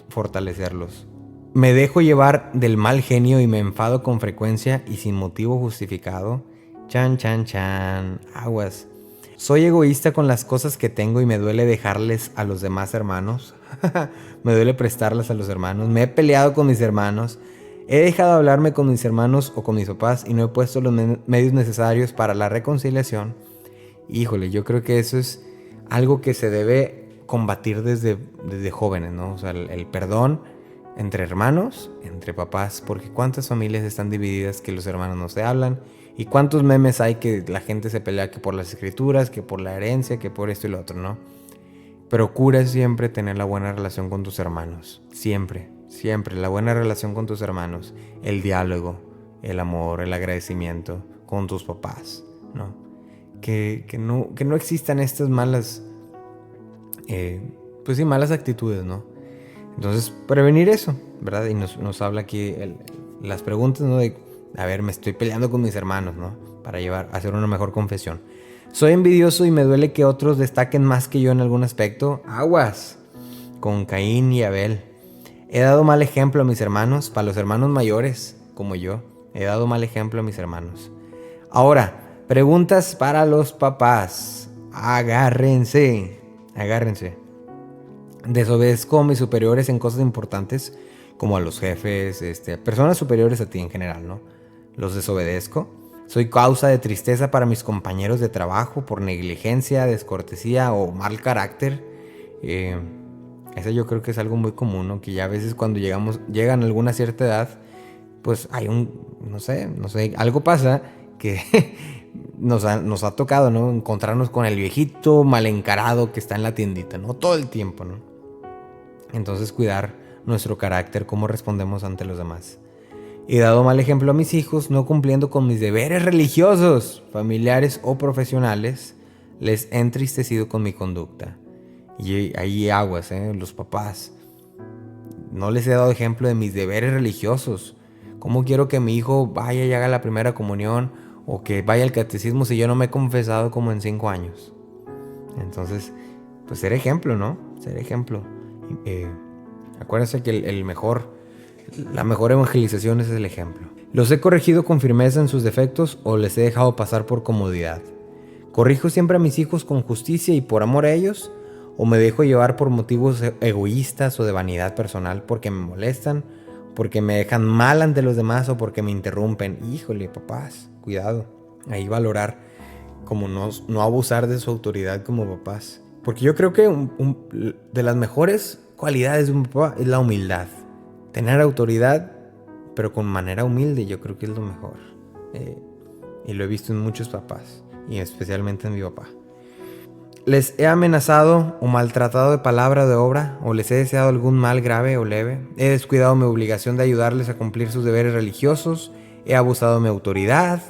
Fortalecerlos. Me dejo llevar del mal genio y me enfado con frecuencia y sin motivo justificado. Chan. Aguas. Soy egoísta con las cosas que tengo y me duele dejarles a los demás hermanos. Me duele prestarlas a los hermanos. Me he peleado con mis hermanos. He dejado de hablarme con mis hermanos o con mis papás y no he puesto los medios necesarios para la reconciliación. Híjole, yo creo que eso es algo que se debe combatir desde jóvenes, ¿no? O sea, el perdón entre hermanos, entre papás, porque cuántas familias están divididas que los hermanos no se hablan y cuántos memes hay que la gente se pelea que por las escrituras, que por la herencia, que por esto y lo otro, ¿no? Procura siempre tener la buena relación con tus hermanos, siempre la buena relación con tus hermanos, el diálogo, el amor, el agradecimiento con tus papás, ¿no? Que no existan estas malas malas actitudes, ¿no? Entonces, prevenir eso, ¿verdad? Y nos habla aquí las preguntas, ¿no? De, a ver, me estoy peleando con mis hermanos, ¿no? Para hacer una mejor confesión. Soy envidioso y me duele que otros destaquen más que yo en algún aspecto. Aguas, con Caín y Abel. He dado mal ejemplo a mis hermanos, para los hermanos mayores, como yo. He dado mal ejemplo a mis hermanos. Ahora, preguntas para los papás. agárrense. Desobedezco a mis superiores en cosas importantes, como a los jefes, personas superiores a ti en general, ¿no? Los desobedezco. Soy causa de tristeza para mis compañeros de trabajo por negligencia, descortesía o mal carácter. Eso yo creo que es algo muy común, ¿no? Que ya a veces cuando llegan a alguna cierta edad, pues hay no sé, algo pasa que nos ha tocado, ¿no? Encontrarnos con el viejito mal encarado que está en la tiendita, ¿no? Todo el tiempo, ¿no? Entonces cuidar nuestro carácter, cómo respondemos ante los demás. He dado mal ejemplo a mis hijos, no cumpliendo con mis deberes religiosos, familiares o profesionales. Les he entristecido con mi conducta. Y ahí aguas, los papás. No les he dado ejemplo de mis deberes religiosos. ¿Cómo quiero que mi hijo vaya y haga la primera comunión o que vaya al catecismo si yo no me he confesado como en 5 años? Entonces, pues ser ejemplo, ¿no? Ser ejemplo. Acuérdense que la mejor evangelización es el ejemplo. Los he corregido con firmeza en sus defectos o les he dejado pasar por comodidad. Corrijo siempre a mis hijos con justicia y por amor a ellos, o me dejo llevar por motivos egoístas o de vanidad personal porque me molestan, porque me dejan mal ante los demás o porque me interrumpen. Híjole, papás, cuidado. Ahí valorar, como no abusar de su autoridad como papás. Porque yo creo que de las mejores cualidades de un papá es la humildad. Tener autoridad, pero con manera humilde, yo creo que es lo mejor. Y lo he visto en muchos papás, y especialmente en mi papá. Les he amenazado o maltratado de palabra o de obra, o les he deseado algún mal grave o leve. He descuidado mi obligación de ayudarles a cumplir sus deberes religiosos. He abusado de mi autoridad.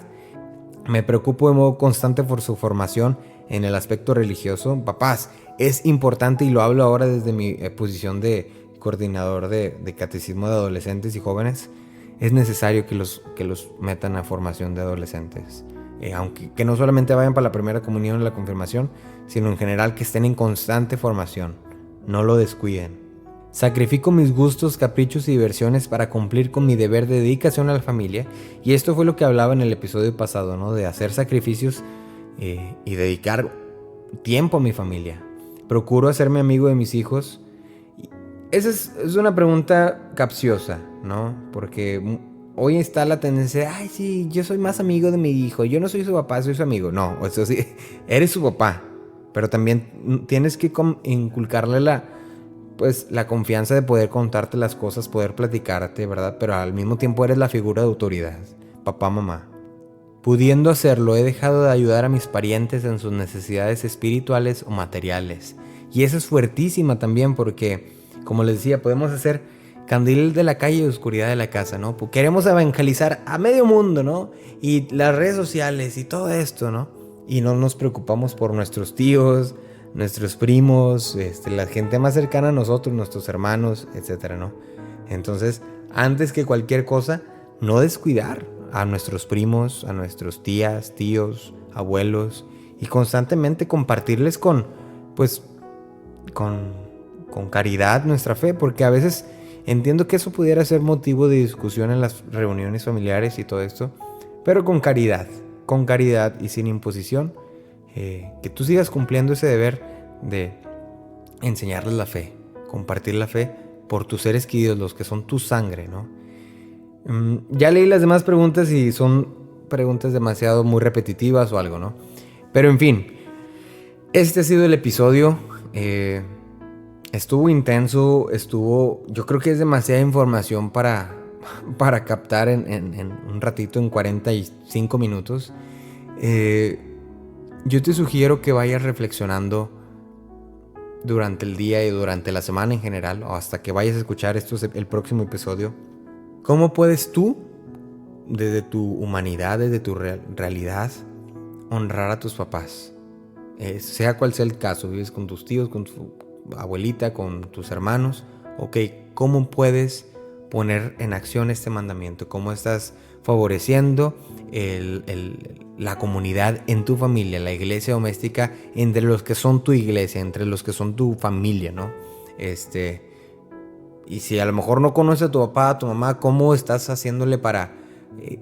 Me preocupo de modo constante por su formación en el aspecto religioso. Papás, es importante, y lo hablo ahora desde mi posición de coordinador de catecismo de adolescentes y jóvenes. Es necesario que los metan a formación de adolescentes. Aunque que no solamente vayan para la primera comunión o la confirmación, sino en general que estén en constante formación. No lo descuiden. Sacrifico mis gustos, caprichos y diversiones para cumplir con mi deber de dedicación a la familia. Y esto fue lo que hablaba en el episodio pasado, ¿no? De hacer sacrificios y dedicar tiempo a mi familia. Procuro hacerme amigo de mis hijos. Esa es una pregunta capciosa, ¿no? Porque hoy está la tendencia de, ay, sí, yo soy más amigo de mi hijo. Yo no soy su papá, soy su amigo. No, eso sí, eres su papá. Pero también tienes que inculcarle la confianza de poder contarte las cosas, poder platicarte, ¿verdad? Pero al mismo tiempo eres la figura de autoridad. Papá, mamá. Pudiendo hacerlo, he dejado de ayudar a mis parientes en sus necesidades espirituales o materiales. Y eso es fuertísima también porque, como les decía, podemos hacer candil de la calle y oscuridad de la casa, ¿no? Pues queremos evangelizar a medio mundo, ¿no? Y las redes sociales y todo esto, ¿no? Y no nos preocupamos por nuestros tíos, nuestros primos, la gente más cercana a nosotros, nuestros hermanos, etcétera, ¿no? Entonces, antes que cualquier cosa, no descuidar a nuestros primos, a nuestros tías, tíos, abuelos, y constantemente compartirles con caridad nuestra fe, porque a veces entiendo que eso pudiera ser motivo de discusión en las reuniones familiares y todo esto, pero con caridad y sin imposición, que tú sigas cumpliendo ese deber de enseñarles la fe, compartir la fe por tus seres queridos, los que son tu sangre, ¿no? Ya leí las demás preguntas y son preguntas demasiado muy repetitivas o algo, ¿no? Pero en fin, este ha sido el episodio. Estuvo intenso, yo creo que es demasiada información para captar en un ratito, en 45 minutos. Yo te sugiero que vayas reflexionando durante el día y durante la semana en general, o hasta que vayas a escuchar el próximo episodio. ¿Cómo puedes tú, desde tu humanidad, desde tu realidad, honrar a tus papás? Sea cual sea el caso, vives con tus tíos, con tu abuelita, con tus hermanos. Ok, ¿cómo puedes poner en acción este mandamiento? ¿Cómo estás favoreciendo la comunidad en tu familia, la iglesia doméstica, entre los que son tu iglesia, entre los que son tu familia, ¿no? Y si a lo mejor no conoces a tu papá, a tu mamá, ¿cómo estás haciéndole para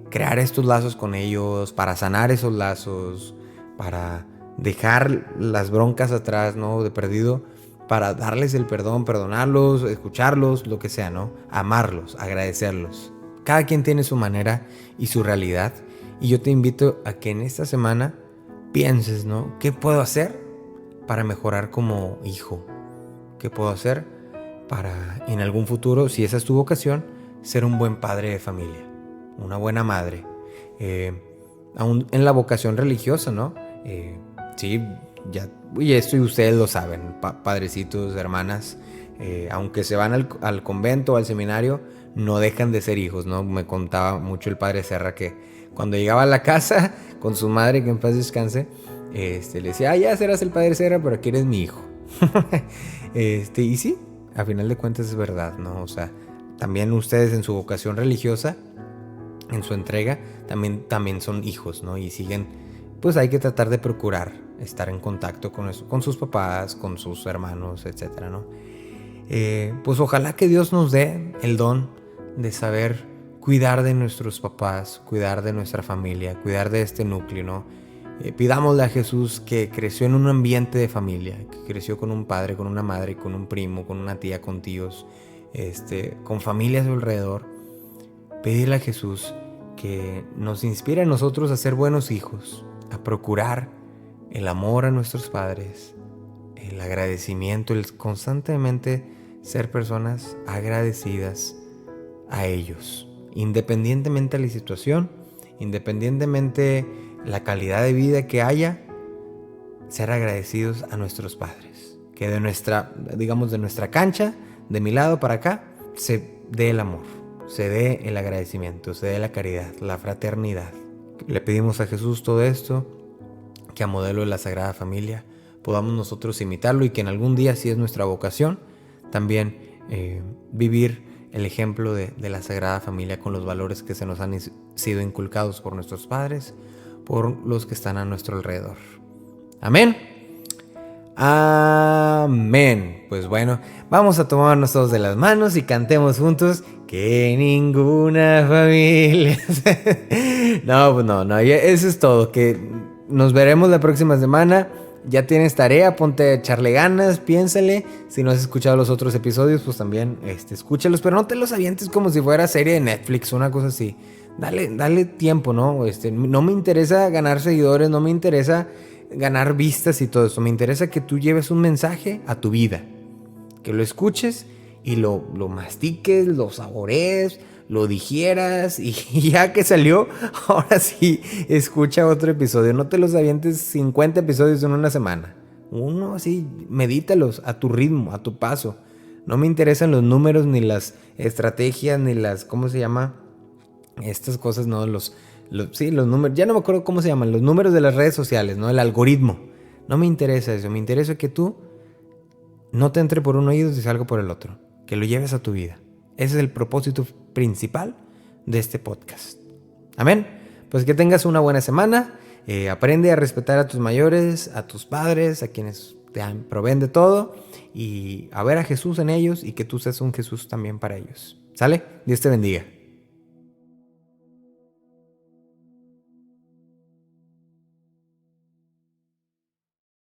crear estos lazos con ellos, para sanar esos lazos, para dejar las broncas atrás, ¿no? De perdido, para darles el perdón, perdonarlos, escucharlos, lo que sea, ¿no? Amarlos, agradecerlos. Cada quien tiene su manera y su realidad. Y yo te invito a que en esta semana pienses, ¿no? ¿Qué puedo hacer para mejorar como hijo? ¿Qué puedo hacer para en algún futuro, si esa es tu vocación, ser un buen padre de familia, una buena madre? Aún en la vocación religiosa, ¿no? Sí, ya, y esto y ustedes lo saben, padrecitos, hermanas, aunque se van al convento o al seminario, no dejan de ser hijos, ¿no? Me contaba mucho el padre Serra que cuando llegaba a la casa con su madre, que en paz descanse, le decía, ya serás el padre Serra, pero aquí eres mi hijo. Y sí, a final de cuentas es verdad, ¿no? O sea, también ustedes en su vocación religiosa, en su entrega, también son hijos, ¿no? Y siguen, pues hay que tratar de procurar estar en contacto con sus papás, con sus hermanos, etcétera, ¿no? Pues ojalá que Dios nos dé el don de saber cuidar de nuestros papás, cuidar de nuestra familia, cuidar de este núcleo, ¿no? Pidámosle a Jesús, que creció en un ambiente de familia, que creció con un padre, con una madre, con un primo, con una tía, con tíos, con familia a su alrededor. Pedirle a Jesús que nos inspire a nosotros a ser buenos hijos, a procurar el amor a nuestros padres, el agradecimiento, el constantemente ser personas agradecidas a ellos, independientemente de la situación, independientemente la calidad de vida que haya, ser agradecidos a nuestros padres. Que de nuestra cancha, de mi lado para acá, se dé el amor, se dé el agradecimiento, se dé la caridad, la fraternidad. Le pedimos a Jesús todo esto, que a modelo de la Sagrada Familia podamos nosotros imitarlo y que en algún día, si es nuestra vocación, también vivir el ejemplo de la Sagrada Familia con los valores que se nos han sido inculcados por nuestros padres, por los que están a nuestro alrededor. Amén. Amén. Pues bueno, vamos a tomarnos todos de las manos y cantemos juntos que ninguna familia. No, pues no, eso es todo. Que nos veremos la próxima semana. Ya tienes tarea, ponte a echarle ganas, piénsale. Si no has escuchado los otros episodios, pues también escúchalos, pero no te los avientes como si fuera serie de Netflix, una cosa así. Dale tiempo, ¿no? No me interesa ganar seguidores, no me interesa ganar vistas y todo eso. Me interesa que tú lleves un mensaje a tu vida, que lo escuches y lo mastiques, lo saborees, lo digieras y ya que salió, ahora sí, escucha otro episodio. No te los avientes 50 episodios en una semana. Uno así, medítalos a tu ritmo, a tu paso. No me interesan los números, ni las estrategias, ni las, ¿cómo se llama? Estas cosas, ¿no? Los números, ya no me acuerdo cómo se llaman, los números de las redes sociales, ¿no? El algoritmo. No me interesa eso, me interesa que tú no te entre por un oído y salga por el otro. Que lo lleves a tu vida. Ese es el propósito principal de este podcast. Amén. Pues que tengas una buena semana. Aprende a respetar a tus mayores, a tus padres, a quienes te proveen de todo. Y a ver a Jesús en ellos y que tú seas un Jesús también para ellos. ¿Sale? Dios te bendiga.